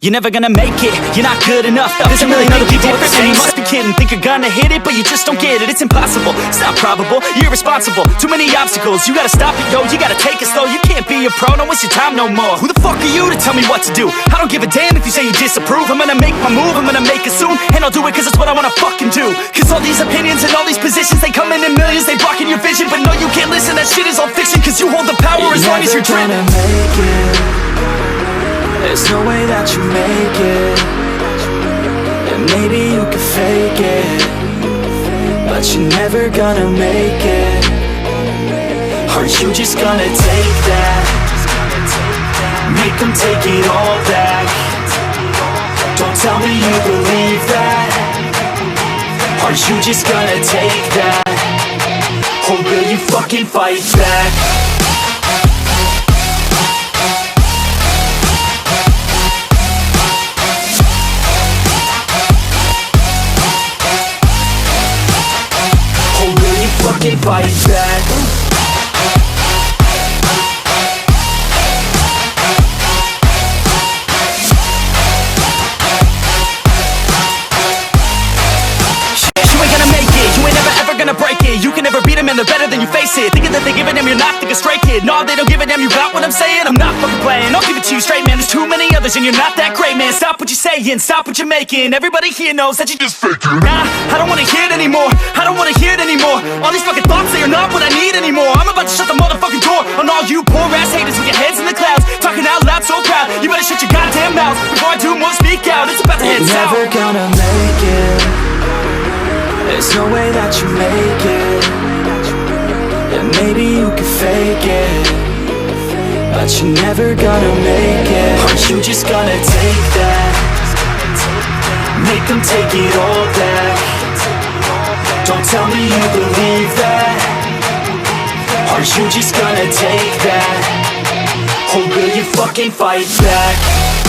You're never gonna make it, you're not good enough. There's a million other people with the same. You must be kidding, think you're gonna hit it, but you just don't get it. It's impossible, it's not probable, you're irresponsible. Too many obstacles, you gotta stop it, yo. You gotta take it slow, you can't be a pro, don't waste your time no more. Who the fuck are you to tell me what to do? I don't give a damn if you say you disapprove. I'm gonna make my move, I'm gonna make it soon, and I'll do it cause it's what I wanna fucking do. Cause all these opinions and all these positions, they come in millions, they blocking your vision. But no, you can't listen, that shit is all fiction. Cause you hold the power as long as you're dreaming. There's no way that you make it. And maybe you can fake it, but you're never gonna make it. Are you just gonna take that? Make them take it all back. Don't tell me you believe that. Are you just gonna take that? Or will you fucking fight back? Fucking fight back. You ain't gonna make it, you ain't never ever gonna break it. You can never beat them and they're better than you face it. Thinking that they give a damn, you're not thinking straight, kid. No, they don't give a damn, you got what I'm saying? I'm not fucking playing, I'll give it to you straight, man. There's too many others and you're not that great, man. Stop what you're saying, stop what you're making. Everybody here knows that you just faking. Nah, I don't wanna hear it anymore, I don't wanna hear it anymore. All these fucking thoughts, they are not what I need anymore. I'm about to shut the motherfucking door on all you poor ass haters with your heads in the clouds, talking out loud so proud. You better shut your goddamn mouth before I do more speak out. It's about to head south. You're never gonna make it. There's no way that you make it. And maybe you can fake it, but you're never gonna make it. Aren't you just gonna take that? Make them take it all back. Don't tell me you believe that. Are you just gonna take that? Or will you fucking fight back?